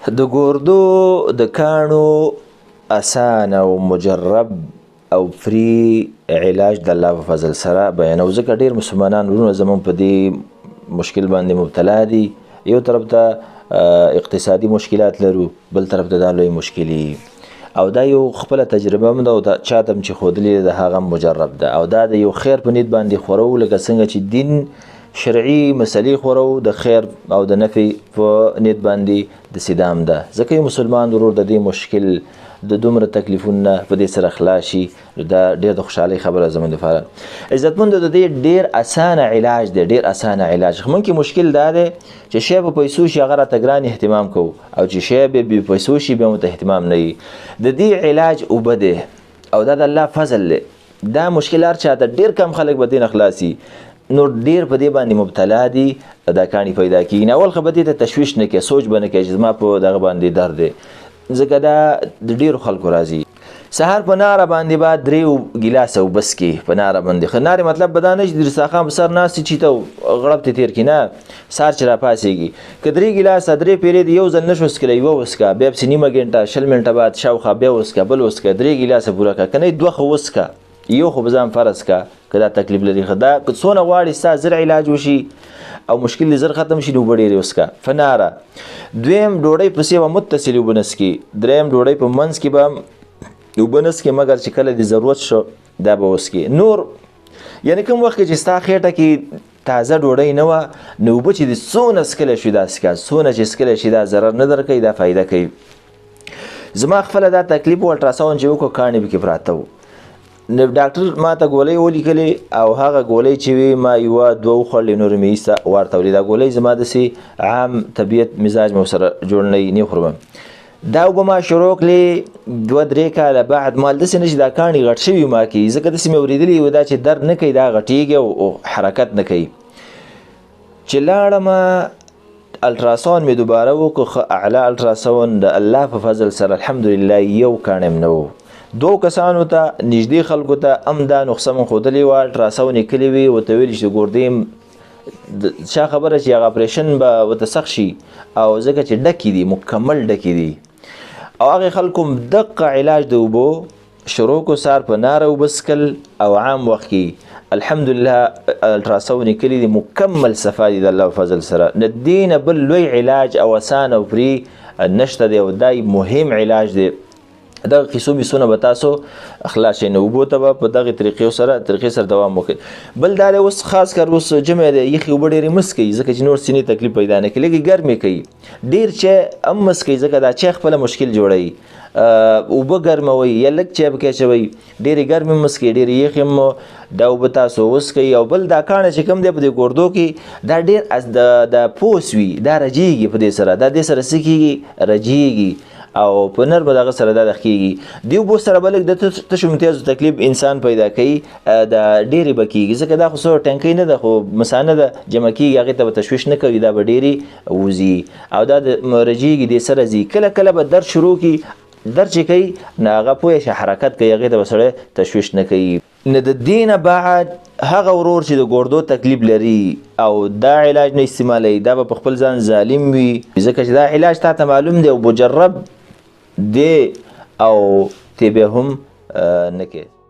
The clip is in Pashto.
د ګردو د کاڼو اسان او مجرب او فری علاج د الله په فضل سره بیانو. ځکه ډیر مسلمانان ورونه زمون په دې مشکل باندې مبتلا دي. یو طرف ته اقتصادي مشکلات لرو، بل طرف ته د لوی مشکلي او دا یو خپل تجربه هم ده او دا چاته چې خودلی د هغه مجرب ده او دا د یو خیر په نیت باندې خورو، لکه څنګه چې دین شرعي مسلې خورو د خیر او د نفع په نیت باندې د سدام ده. ځکه یو مسلمان ورور د دې مشکل د دومره تکلیفونه په دې سره خلاص شي، دا ډېر د خوشحالۍ خبره زموږ دپاره. عزتمندو د دې ډېر اسانه علاج دی، ډېر اسانه علاج. مونږ کې مشکل دا دی چې شی په پیسو شي هغه راته ګران اهتمام کوو، او چې شی بې پیسو شي بیا مو ته اهتمام نه وي. د دې علاج اوبه دی او دا د الله فضل دی. دا مشکل هر چاته ډېر کم خلک به دې نه خلاصي، نور ډیر په دې باندې مبتلا دي دا کاڼي پیدا کیږي. اول خو به دې ته تشویش نه کوي، سوچ به نه کوي چې زما په دغه باندې درد دی، ځکه دا د ډیرو خلکو راځي. سهار په ناره باندې به 3 ګیلاسه اوبه څښي په ناره باندې. ښه نارې مطلب به دا نه چې د رساخان په سر ناست چې ته غړپ ته تېر کړي، نه، سهار چې راپاڅېږي که 3 ګیلاسه 3 پیرې د یو ځل نه شو څښلی، یوه وڅښه، بیا پسې نیمه ګنټه 20 منټه بعد شاوخوا بیا وڅښه، بل وڅښه، 3 ګیلاسه پوره کړه، که نه 2 خو وڅښه، یو خو به ځان فرض که که دا تکلیف لري. ښه دا که څونه غواړي ستا زر علاج وشي او مشکل دې زر ختم شي نو اوبه ډېرې وڅښه په ناره. دویم ډوډۍ پسې به متصلې اوبه نه څښي. دریم ډوډۍ په منځ کې به اوبه نه څښي، مګر چې کله دې ضرورت شو دا به وڅښي. نور یعنې کوم وخت کې چې ستا خېټه کې تازه ډوډۍ نه وه نو اوبه چې دې څونه څښلی شي دا څښه، څونه چې څښلی شي دا ضرر نه در کوي، دا فایده کوي. زما خپله دا تکلیف و الټراساونډ چې وکړو کاڼي پکې پراته وو، نو ډاکټر ما ته ګولۍ ولیکلې او هغه ګولۍ چې وي ما 1-2 وخوړلې، نورې مې ایسته ورته ولې. دا ګولۍ زما داسې عام طبیعت مزاج مې ورسره جوړ نه خورم. دا اوبه ما شروع کړې 2-3 کاله بعد مال داسې نه چې دا کاڼي غټ شوي ما کې، ځکه داسې مې اورېدلي وو دا چې درد نه کوي، دا غټېږي او حرکت نه کوي. چې لاړم الټراساونډ مې دوباره وکړو، ښه اعلی الټراساونډ د الله په فضل سره الحمدلله یو کاڼی م نه و. 2 کسانو ته نږدې خلکو ته هم دا نقصه من ښودلې وه، الټراساونډ یې کړې وې، ورته ویلي چې ګردې چا خبره چې هغه اپریشن به ورته سخت شي او ځکه چې ډکې دي، مکمل ډکې دي. او هغې خلکو هم دقه علاج د اوبو شروع کړو، سهار په ناره اوبه څښل او عام وخت کې الحمدلله الټراساونډ یې کړي دي، مکمل صفا دي د الله په فضل سره. د دې نه بل لوی علاج او اسان او فري نشته دی او دا مهم علاج دی. دغه قیسو بیسونه به تاسو خلاص شئ، نو اوبو ته به په دغې طریقې سره دوام وکړئ. بل دا دی اوس خاص کر اوس جمع دی یخې اوبه ډېرې مه څښئ، ځکه چې نور سینې تکلیف پیدا نه کوي. لږې ګرمې کوي، ډېر چای هم مه څښئ، ځکه دا چای خپله مشکل جوړوي. اوبه ګرموئ یا لږ چای پکې اچوئ، ډېرې ګرمې مه څښئ، ډېرې یخې هم دا اوبه تاسو وڅښئ. او بل دا کاڼی چې کوم دی په دې ګردو کې دا ډېر د پوس وي، دا رجیږي په دې سره، دا دې سره څه کېږي رجیږي او په نرمه دغه سره دا کېږي. دې اوبو سره به لږ د تشو امتیازو تکلیف انسان پیدا کوي، دا ډېرې به کېږي، ځکه دا خو څه ټنکۍ نه ده، خو مسانه ده جمع کېږي، هغې ته به تشویش نه کوي، دا به ډېرې وځي او دا د رجیږي دې سره ځي. کله کله به درد شروع کړي، درد چې کوي نو هغه پوه شي حرکت کوي، هغې ته به سړی تشویش نه کوي. نه د دې نه بعد هغه ورور چې د ګردو تکلیف لري او دا علاج نه استعمالوي، دا به په خپل ځان ظالم وي، ځکه چې دا علاج تا ته معلوم دی او مجرب دی او تی به هم نه کوي.